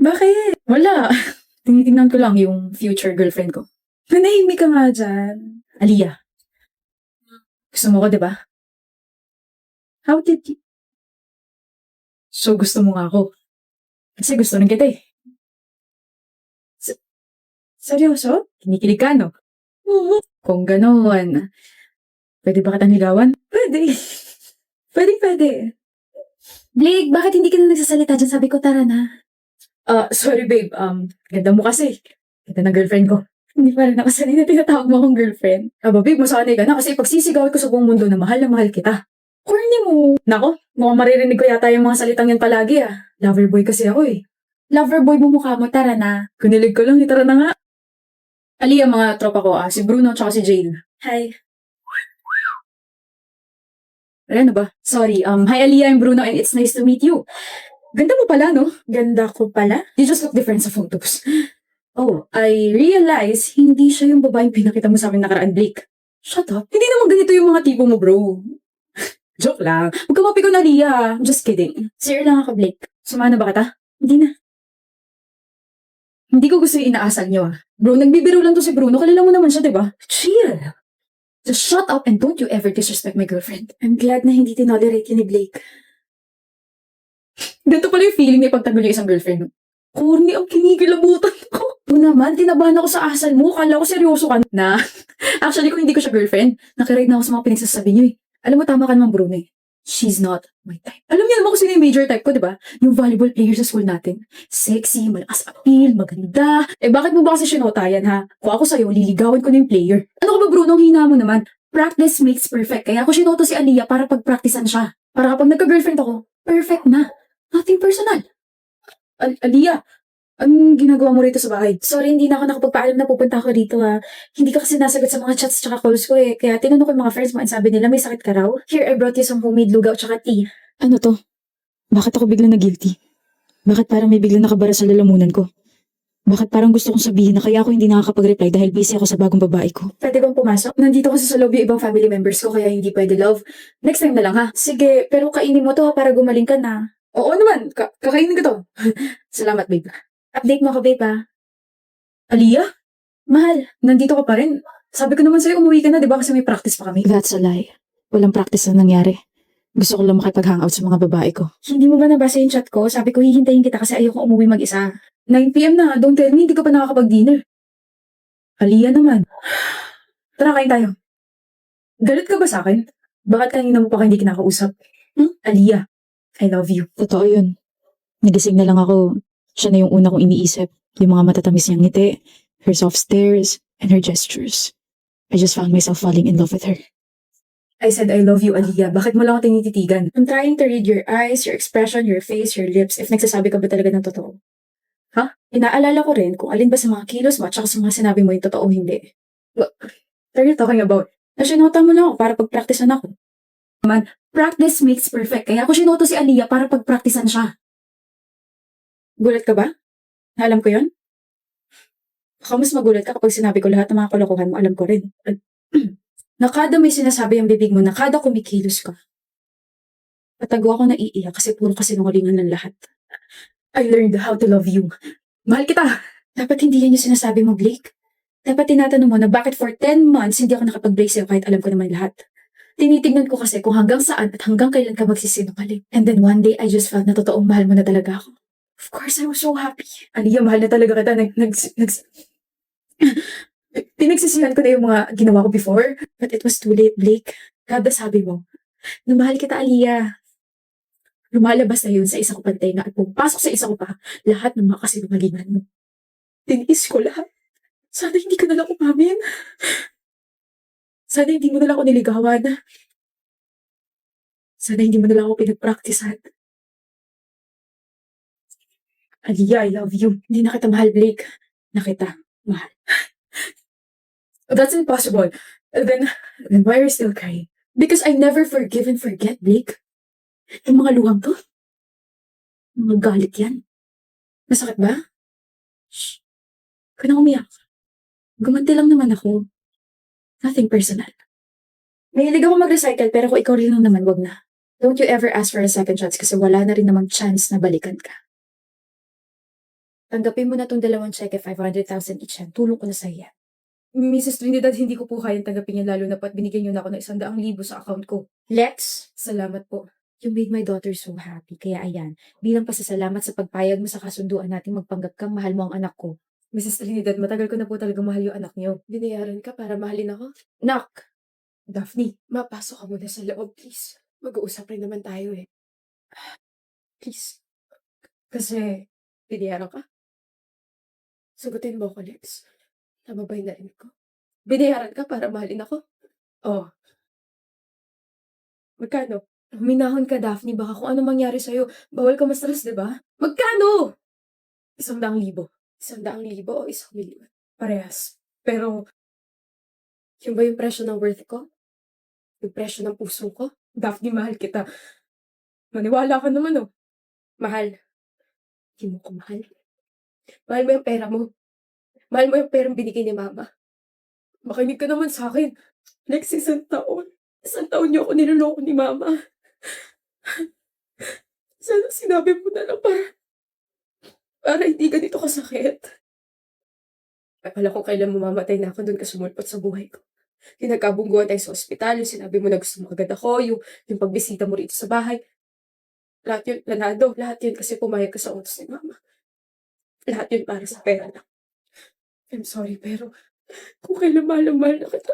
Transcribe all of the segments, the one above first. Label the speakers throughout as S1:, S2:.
S1: Bakit? Wala. Tinitingnan ko lang yung future girlfriend ko. Manahimik ka nga dyan. Aliyah, gusto mo ko, di ba? How did you... So, gusto mo nga ako. Kasi gusto rin kita eh. S- Seryoso? Kinikilig ka, no? Kung gano'n, pwede ba kitang ligawan? Pwede. Pwede. Blake, bakit hindi ka na nagsasalita dyan? Sabi ko, tara na. Sorry babe. Ganda mo kasi. Ganda ng girlfriend ko. Hindi pa rin nakasanay na tinatawag mo akong girlfriend. Babe, masanay ka na kasi pagsisigaw ko sa buong mundo na mahal kita. Corny mo. Nako, mukhang maririnig ko yata yung mga salitang yan palagi ah. Lover boy kasi ako eh. Lover boy mo mukha mo, tara na. Kunilig ko lang, tara na nga. Ali ang mga tropa ko si Bruno at si Jane. Hi. Ano ba? Sorry, hi Aliyah, I'm Bruno and it's nice to meet you. Ganda mo pala, no? Ganda ko pala? You just look different sa photos. Oh, I realize hindi siya yung babaeng pinakita mo sa akin nakaraan, Blake. Shut up. Hindi naman ganito yung mga tipo mo, bro. Joke lang. Huwag ka mapikon, Aliyah. I'm just kidding. Sir lang ako, Blake. Sumana ba kita? Hindi na. Hindi ko gusto yung inaasal niyo, ah. Bro, nagbibiro lang to si Bruno. Kalala mo naman siya, diba? Chill. Just shut up and don't you ever disrespect my girlfriend. I'm glad na hindi tinolerate yun ni Blake. Ganito pala yung feeling na ipagtanggol yung isang girlfriend. Corny ang kinikilabutan ko. O naman, tinabahan ako sa asal mo. Kala ko seryoso ka na. Actually, kung hindi ko siya girlfriend, nakiride na ako sa mga pinagsasabi niyo eh. Alam mo, tama ka naman, Bruno eh. She's not my type. Alam niyo naman kung sino yung major type ko, di ba? Yung volleyball player sa school natin. Sexy, malakas appeal, maganda. Bakit mo ba kasi sinota yan, ha? Kung ako sa'yo, liligawan ko na yung player. Ano ka ba, Bruno? Ang hina mo naman. Practice makes perfect. Kaya ako sinota si Aliyah para pag-practicean siya. Para kapag nagka-girlfriend ako, perfect na. Nothing personal. Aliyah, anong ginagawa mo rito sa bahay? Sorry, hindi na ako nakapagpaalam na pupunta ako rito ha. Hindi ka kasi nasagot sa mga chats tsaka calls ko eh. Kaya tinanong ko yung mga friends mo and sabi nila may sakit ka raw. Here, I brought you some homemade lugaw tsaka tea. Ano to? Bakit ako biglang na-guilty? Bakit parang may biglang nakabara sa lalamunan ko? Bakit parang gusto kong sabihin na kaya ako hindi nakakapag-reply dahil busy ako sa bagong babae ko? Pwede bang pumasok? Nandito kasi sa loob yung ibang family members ko kaya hindi pwede, love. Next time na lang ha. Sige, pero kainin mo to ha para gumaling ka na. Oo naman, kakainin ko to. Salamat, babe. Update mo ako, babe ha. Aliyah? Mahal, nandito ka pa rin. Sabi ko naman sa'yo umuwi ka na, di ba? Kasi may practice pa kami. That's a lie. Walang practice na nangyari. Gusto ko lang makipag-hangout sa mga babae ko. Hindi mo ba nabasa yung chat ko? Sabi ko hihintayin kita kasi ayoko umuwi mag-isa. 9 PM na, don't tell me hindi ka pa nakakapag-dinner. Aliyah naman. Tara, kain tayo. Galit ka ba sa akin? Bakit kanina mo pa hindi kinakausap? Aliyah, I love you. Totoo yun. Nagising na lang ako. Siya na yung una kong iniisip. Yung mga matatamis niyang ngiti, her soft stares, and her gestures. I just found myself falling in love with her. I said I love you, Aliyah. Bakit mo lang ako tinititigan? I'm trying to read your eyes, your expression, your face, your lips, if nagsasabi ka ba talaga ng totoo. Ha? Inaalala ko rin kung alin ba sa mga kilos mo at saka sa mga sinabi mo yung totoo o hindi. What are you talking about? Nasinota mo lang ako para pag-practicean ako. Man, practice makes perfect. Kaya ako sinoto si Aliyah para pag-practicean siya. Gulat ka ba? Alam ko yun? Baka mas magulat ka kapag sinabi ko lahat ng mga kalokohan mo, alam ko rin. Nakada may sinasabi ang bibig mo, nakada kumikilos ka. Patago ako naiiyak kasi puro kasinungalingan ng lahat. I learned how to love you. Mahal kita! Dapat hindi yan yung sinasabi mo, Blake. Dapat tinatanong mo na bakit for 10 months hindi ako nakapag-break sa'yo kahit alam ko naman lahat. Tinitignan ko kasi kung hanggang saan at hanggang kailan ka magsisinungaling. And then one day, I just felt na totoong mahal mo na talaga ako. Of course, I was so happy. Aliyah, mahal na talaga kita. Pinagsisihan ko na yung mga ginawa ko before. But it was too late, Blake. Kada sabi mo, na mahal kita, Aliyah. Lumalabas na yun sa isa ko pang tenga at pumapasok sa isa ko pa lahat ng mga kasinungalingan mo. Tiniis ko lahat. Sana hindi ka nalang umamin. Sana hindi mo nalang ako niligawan. Sana hindi mo nalang ako pinagpraktisan. Aliyah, I love you. Hindi na kita mahal, Blake. Na kita mahal. That's impossible. Then why are you still crying? Because I never forgive and forget, Blake. Yung mga luhang to. Mga galit yan. Masakit ba? Shh. Huwag ka na umiyak. Gumanti lang naman ako. Nothing personal. Mahilig ako mag-recycle pero kung ikaw rin lang naman, wag na. Don't you ever ask for a second chance kasi wala na rin namang chance na balikan ka. Tanggapin mo na tong dalawang cheque, 500,000 each yan. Tulong ko na sa iya. Mrs. Trinidad, hindi ko po kayang tanggapin yan lalo na pat binigyan niyo na ako ng 100,000 sa account ko. Lex, salamat po. You made my daughter so happy. Kaya ayan, bilang pasasalamat sa pagpayag mo sa kasunduan nating magpanggap kang mahal mo ang anak ko. Mrs. Trinidad, matagal ko na po talaga mahal yung anak niyo. Binayaran ka para mahalin ako? Nak! Daphne, mapasok ka muna sa loob, please. Mag-uusap rin naman tayo eh. Please. Kasi, binayaran ka? Sagutin mo ako, Lex. Tama ba yung narinig ko? Binayaran ka para mahalin ako? Oh. Magkano? Huminahon ka, Daphne. Baka kung ano mangyari sa'yo, bawal ka ma-stress, di ba? Magkano? 100,000. 100,000 o 1,000,000? Parehas. Pero, yun ba yung presyo ng worth ko? Yung presyo ng puso ko? Daphne, mahal kita. Maniwala ka naman, oh. Mahal. Hindi mo ko mahal. Mahal mo yung pera mo. Mahal mo yung perang binigay ni Mama. Makinig ka naman sa akin. Lex, 1 taon. 1 taon niyo ako niloloko ni Mama. Sana sinabi mo na lang para hindi ganito kasakit. Akala ko kailan mamamatay na ako doon ka sumulpot sa buhay ko. Yung nagkabungguan tayo sa ospital, yung sinabi mo na gusto mo agad ako, yung pagbisita mo rito sa bahay. Lahat yun, planado. Lahat yun kasi pumayag ka sa utos ni Mama. Lahat yun para sa pera lang. I'm sorry, pero kung kailan mahal na kita.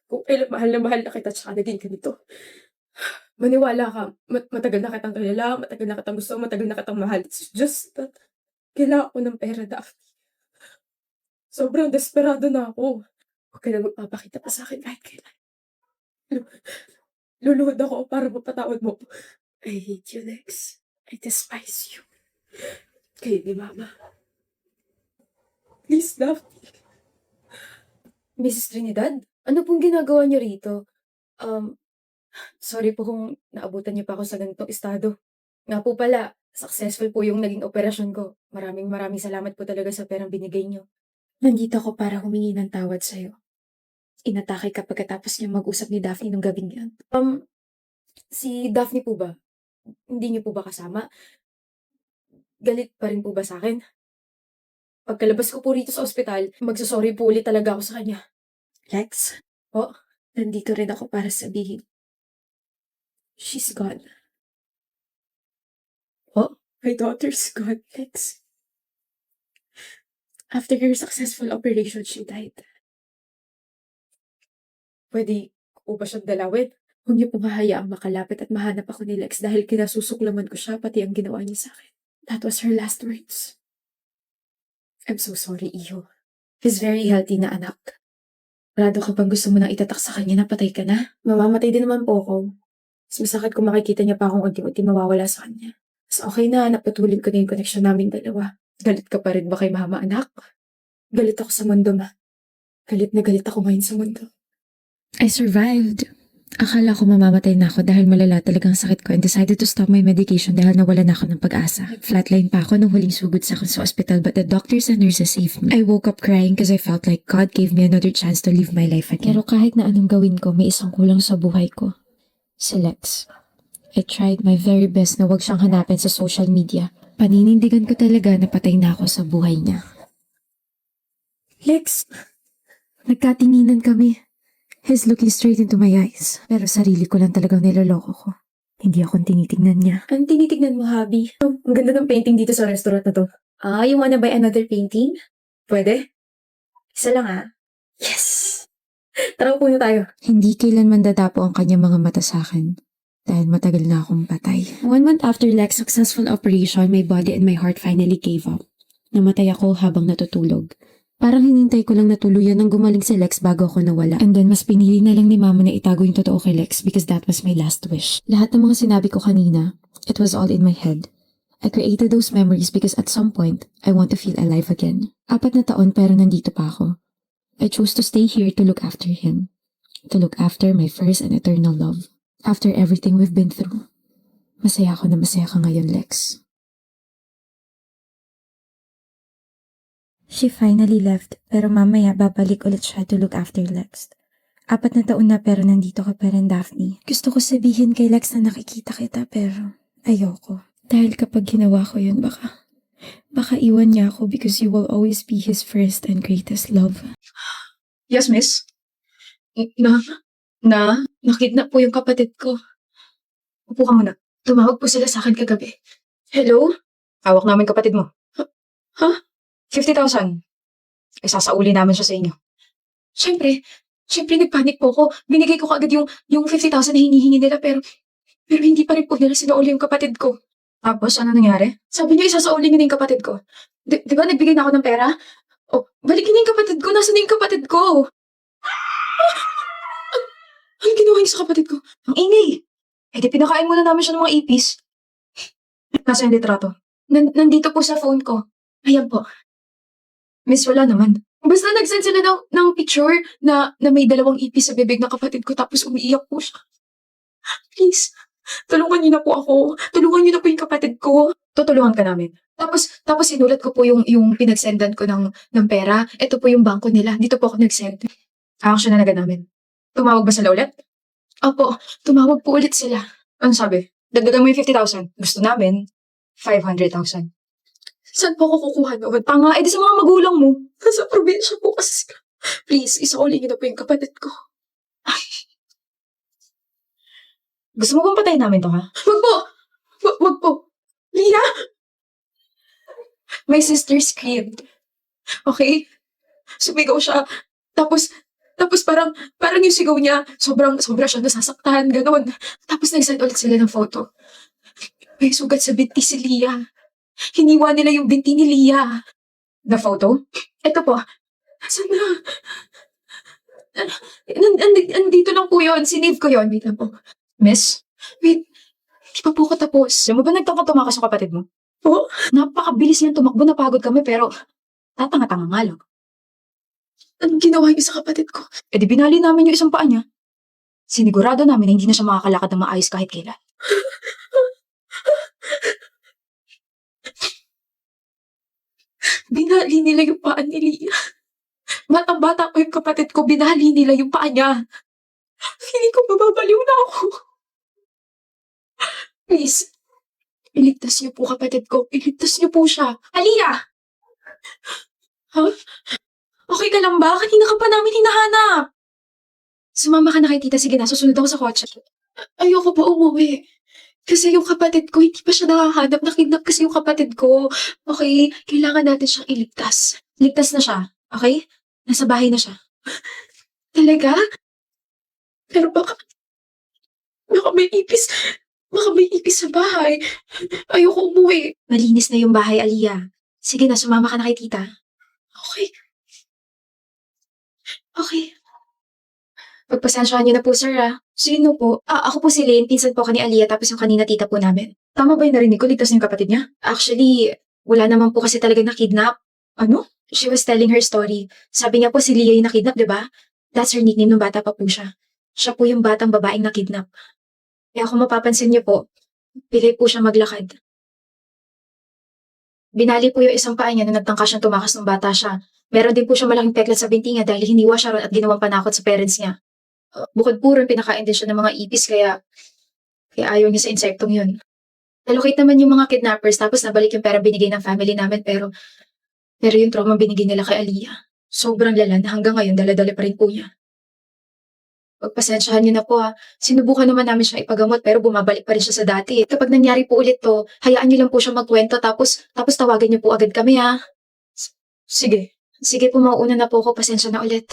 S1: Kung kailan mahal na kita tsaka naging ganito. Maniwala ka, matagal na kitang kilala, matagal na kitang gusto, matagal na kitang mahal. It's just that, kailangan ko ng pera, Daphne. Sobrang desperado na ako. Huwag ka na magpapakita pa sa akin kahit kailan. Luluhod ako para mapatawad mo. I hate you, Lex. I despise you. Kayo ni Mama. Please, Daphne. Mrs. Trinidad, ano pong ginagawa niyo rito? Sorry po kung naabutan niyo pa ako sa ganitong estado. Nga po pala, successful po yung naging operasyon ko. Maraming salamat po talaga sa perang binigay niyo. Nandito ako para humingi ng tawad sa'yo. Inatake ka pagkatapos niyo mag-usap ni Daphne nung gabing yan. Si Daphne po ba? Hindi niyo po ba kasama? Galit pa rin po ba sa akin? Pagkalabas ko po rito sa ospital, magsasorry po ulit talaga ako sa kanya. Lex? Po? Nandito rin ako para sabihin. She's gone. Oh, my daughter's gone, Lex. After her successful operation, she died. Pwede ko ba siyang dalawin? Huwag niyo po hahayaang makalapit at mahanap ako ni Lex dahil kinasusuklaman ko siya pati ang ginawa niya sa akin. That was her last words. I'm so sorry, Iho. He's very healthy na anak. Rado ka bang gusto mo nang itatak sa kanya na patay ka na? Mamamatay din naman po ako. Mas masakit kung makikita niya pa akong unti-unti mawawala sa kanya. Mas okay na, napatuloy ko na yung koneksyon namin dalawa. Galit ka pa rin ba kay Mama, anak? Galit ako sa mundo, Ma. Galit na galit ako ngayon sa mundo.
S2: I survived. Akala ko mamamatay na ako dahil malala talagang sakit ko and decided to stop my medication dahil nawala na ako ng pag-asa. Flatline pa ako nung huling sugod sa akin sa ospital but the doctors and nurses saved me. I woke up crying because I felt like God gave me another chance to live my life again. Pero kahit na anong gawin ko, may isang kulang sa buhay ko. Si Lex. I tried my very best na wag siyang hanapin sa social media. Paninindigan ko talaga na patay na ako sa buhay niya.
S1: Lex!
S2: Nagkatinginan kami. He's looking straight into my eyes. Pero sarili ko lang talagang niloloko ko. Hindi akong tinitignan niya.
S1: Anong tinitignan mo, Habi? Oh, ang ganda ng painting dito sa restaurant na to. You wanna buy another painting? Pwede? Isa lang Yes! Tara, upo na tayo.
S2: Hindi kailanman dadapo ang kanyang mga mata sa akin. Dahil matagal na akong patay. 1 month after Lex's successful operation, my body and my heart finally gave up. Namatay ako habang natutulog. Parang hinintay ko lang na tuluyan nang gumaling si Lex bago ako nawala. And then mas pinili na lang ni Mama na itago yung totoo kay Lex because that was my last wish. Lahat ng mga sinabi ko kanina, it was all in my head. I created those memories because at some point, I want to feel alive again. 4 na taon pero nandito pa ako. I chose to stay here to look after him. To look after my first and eternal love. After everything we've been through. Masaya ako na masaya ka ngayon, Lex.
S3: She finally left, pero mamaya babalik ulit siya to look after Lex. 4 na taon na pero nandito ka pa rin, Daphne. Gusto ko sabihin kay Lex na nakikita kita pero ayoko. Dahil kapag ginawa ko yun, baka iwan niya ako because you will always be his first and greatest love.
S1: Yes, miss. Nakidnap po yung kapatid ko. Upo ka muna. Tumawag po sila sa akin kagabi. Hello? Hawak namin kapatid mo. Ha? 50,000. Isasauli namin siya sa inyo. Siyempre nagpanik po ako. Binigay ko kaagad yung 50,000 na hinihingi nila pero hindi pa rin po nila sinauli yung kapatid ko. Tapos, ano nangyari? Sabi niya isasauli niya na yung kapatid ko. Di ba nagbigay na ako ng pera? Oh, balikin niya yung kapatid ko. Nasaan na yung kapatid ko? Ano ginawa niya sa kapatid ko? Ang ingay! Eh di pinakain muna namin siya ng mga ipis. Nasa yung litrato? Nandito po sa phone ko. Ayan po. Miss, wala naman. Basta nag-send sila ng picture na may 2 ipis sa bibig ng kapatid ko tapos umiiyak po siya. Please, tulungan niyo na po ako. Tulungan niyo na po yung kapatid ko. Tutulungan ka namin. Tapos sinulat ko po yung pinagsendan ko ng pera. Ito po yung bangko nila. Dito po ako nag-send. Action na agad namin. Tumawag ba sila ulit? Opo, tumawag po ulit sila. Ano sabi? Dagdagan mo yung 50,000. Gusto namin, 500,000. Saan po ako kukuha naman? Tanga, edi sa mga magulang mo. Nasa probinsya po kasi sila. Please, isauli niyo na po yung kapatid ko. Gusto mo bang patayin namin to, ha? Wag po! Wag po! Lia! My sister screamed. Okay? Sumigaw siya. Tapos parang yung sigaw niya, sobra siya nasasaktan, gano'n. Tapos nag-send ulit sila ng photo. May sugat sa binti si Lia. Hiniwa nila yung binti ni Lia. The photo? Ito po. Saan na? Andito lang po yun. Sinave ko yun. Wait lang po. Miss? Wait. Di pa po ako tapos. Alam mo ba nagtaka tumakas yung kapatid mo? Po? Napakabilis niyan tumakbo. Napagod kami pero tatanga-tanga nga lang. Anong ginawa niyo sa kapatid ko? Eh di binali namin yung isang paa niya. Sinigurado namin na hindi na siya makakalakad ng maayos kahit kailan. Binali nila yung paa ni Lia. Batang-bata ko yung kapatid ko, binali nila yung paa niya. Feeling ko mababaliw na ako. Please, iligtas niyo po kapatid ko. Iligtas niyo po siya. Alia! Ha? Okay ka lang ba? Kanina ka pa namin hinahanap. Sumama ka na kay tita. Sige na, susunod ako sa kotse. Ayoko pa umuwi. Kasi yung kapatid ko, hindi pa siya nakahanap. Nakidnap kasi yung kapatid ko. Okay? Kailangan natin siyang iligtas. Ligtas na siya. Okay? Nasa bahay na siya. Talaga? Pero baka may ipis. Baka may ipis sa bahay. Ayoko umuwi. Malinis na yung bahay, Alia. Sige na, sumama ka na kay tita. Okay. Okay. Pagpasensyahan niyo na po, sir, ah. Sino po? Ako po si Lane, pinsan po ka ni Alia, tapos yung kanina tita po namin. Tama ba yung narinig ko? Ligtas na yung kapatid niya? Actually, wala naman po kasi talagang nakidnap. Ano? She was telling her story. Sabi niya po si Lia yung nakidnap, di ba? That's her nickname nung bata pa po siya. Siya po yung batang babaeng nakidnap. Kaya kung mapapansin niyo po, pilay po siya maglakad. Binali po yung isang paa niya nung nagtangka siyang tumakas ng bata siya. Meron din po siya malaking peklat sa binti niya dahil hiniwa siya ron at ginawang panakot sa parents niya. Bukod po rin, pinakain din siya ng mga ipis kaya ayaw niya sa insektong yun. Nalocate naman yung mga kidnappers tapos nabalik yung pera binigay ng family namin pero yung trauma binigay nila kay Alia. Sobrang lala na hanggang ngayon dala-dala pa rin po niya. Pagpasensyahan niyo na po, ha. Sinubukan naman namin siya ipagamot pero bumabalik pa rin siya sa dati. Kapag nangyari po ulit to, hayaan niyo lang po siya magkwento tapos tawagan niyo po agad kami, ha. Sige. Sige po, mauuna na po ako. Pasensya na ulit.